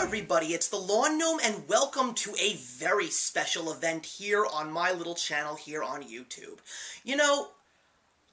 everybody, it's the Lawn Gnome, and welcome to a very special event here on my little channel here on YouTube. You know,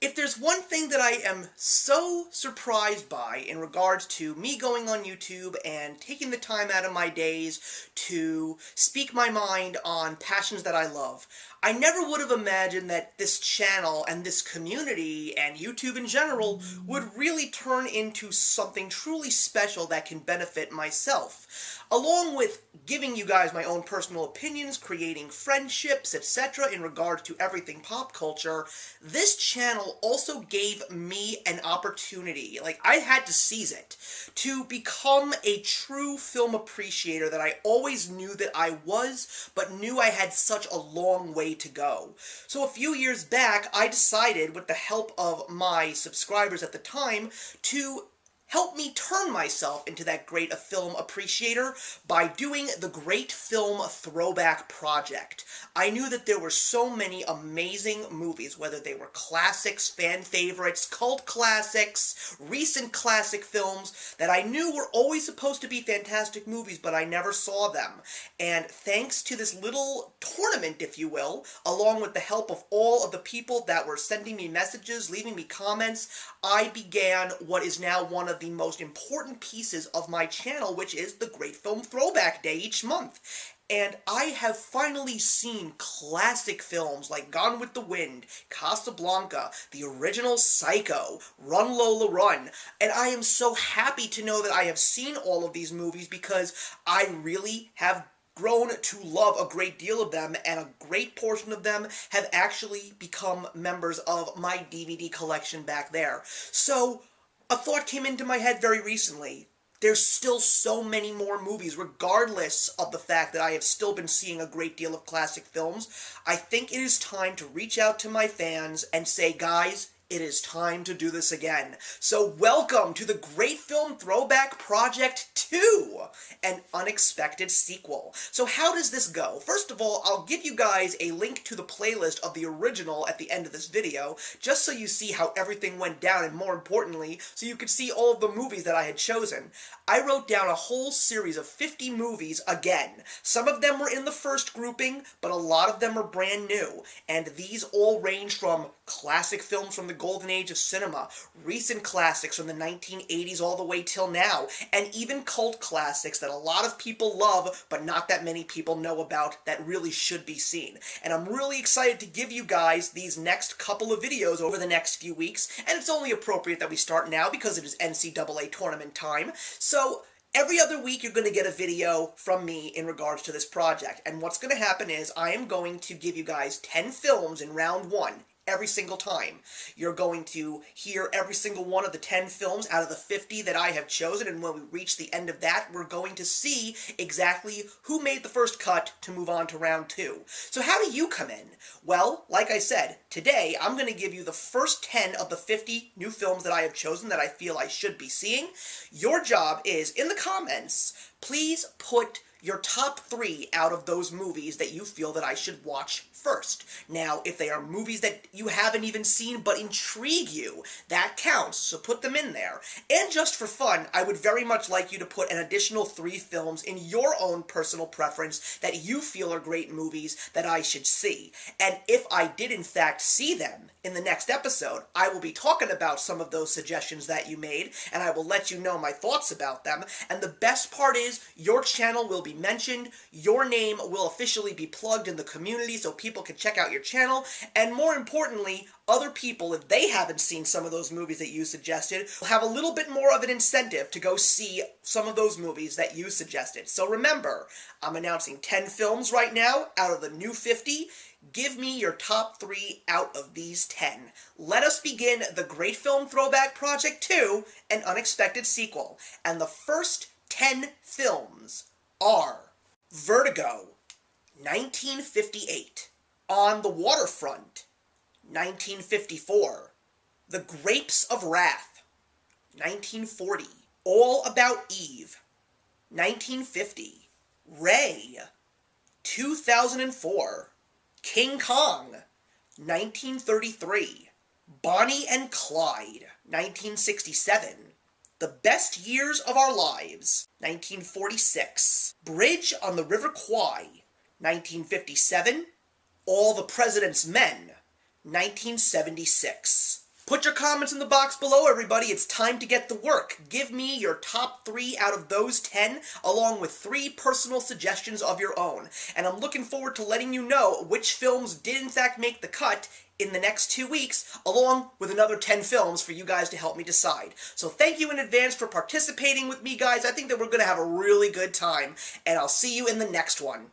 if there's one thing that I am so surprised by in regards to me going on YouTube and taking the time out of my days to speak my mind on passions that I love, I never would have imagined that this channel and this community and YouTube in general would really turn into something truly special that can benefit myself. Along with giving you guys my own personal opinions, creating friendships, etc. in regards to everything pop culture, this channel also gave me an opportunity, like I had to seize it, to become a true film appreciator that I always knew that I was, but knew I had such a long way to go. So a few years back, I decided, with the help of my subscribers at the time, to help me turn myself into that great film appreciator by doing the Great Film Throwback Project. I knew that there were so many amazing movies, whether they were classics, fan favorites, cult classics, recent classic films, that I knew were always supposed to be fantastic movies, but I never saw them. And thanks to this little tournament, if you will, along with the help of all of the people that were sending me messages, leaving me comments, I began what is now one of the most important pieces of my channel, which is the Great Film Throwback Day each month. And I have finally seen classic films like Gone with the Wind, Casablanca, the original Psycho, Run Lola Run, and I am so happy to know that I have seen all of these movies because I really have grown to love a great deal of them, and a great portion of them have actually become members of my DVD collection back there. So a thought came into my head very recently. There's still so many more movies, regardless of the fact that I have still been seeing a great deal of classic films. I think it is time to reach out to my fans and say, guys, it is time to do this again. So welcome to the Great Film Throwback Project 2, an unexpected sequel. So how does this go? First of all, I'll give you guys a link to the playlist of the original at the end of this video, just so you see how everything went down, and more importantly, so you could see all of the movies that I had chosen. I wrote down a whole series of 50 movies again. Some of them were in the first grouping, but a lot of them are brand new, and these all range from classic films from the golden age of cinema, recent classics from the 1980s all the way till now, and even cult classics that a lot of people love, but not that many people know about, that really should be seen. And I'm really excited to give you guys these next couple of videos over the next few weeks, and it's only appropriate that we start now because it is NCAA tournament time. So every other week you're going to get a video from me in regards to this project, and what's going to happen is I am going to give you guys 10 films in round 1. Every single time. You're going to hear every single one of the 10 films out of the 50 that I have chosen, and when we reach the end of that, we're going to see exactly who made the first cut to move on to round 2. So how do you come in? Well, like I said, today I'm going to give you the first 10 of the 50 new films that I have chosen that I feel I should be seeing. Your job is, in the comments, please put your top 3 out of those movies that you feel that I should watch first. Now, if they are movies that you haven't even seen but intrigue you, that counts, so put them in there. And just for fun, I would very much like you to put an additional 3 films in your own personal preference that you feel are great movies that I should see. And if I did in fact see them in the next episode, I will be talking about some of those suggestions that you made, and I will let you know my thoughts about them. And the best part is, your channel will be mentioned, your name will officially be plugged in the community so people can check out your channel, and more importantly, other people, if they haven't seen some of those movies that you suggested, will have a little bit more of an incentive to go see some of those movies that you suggested. So remember, I'm announcing 10 films right now out of the new 50. Give me your top 3 out of these 10. Let us begin the Great Film Throwback Project 2, an unexpected sequel. And the first 10 films are Vertigo, 1958. On the Waterfront, 1954. The Grapes of Wrath, 1940. All About Eve, 1950. Ray, 2004. King Kong, 1933. Bonnie and Clyde, 1967. The Best Years of Our Lives, 1946. Bridge on the River Kwai, 1957. All the President's Men, 1976. Put your comments in the box below, everybody. It's time to get to work. Give me your top 3 out of those 10, along with 3 personal suggestions of your own. And I'm looking forward to letting you know which films did in fact make the cut in the next 2 weeks, along with another 10 films for you guys to help me decide. So thank you in advance for participating with me, guys. I think that we're going to have a really good time, and I'll see you in the next one.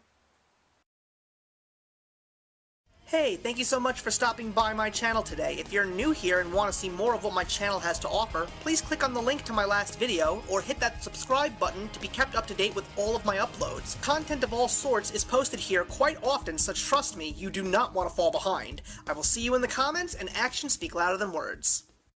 Hey, thank you so much for stopping by my channel today. If you're new here and want to see more of what my channel has to offer, please click on the link to my last video, or hit that subscribe button to be kept up to date with all of my uploads. Content of all sorts is posted here quite often, so trust me, you do not want to fall behind. I will see you in the comments, and actions speak louder than words.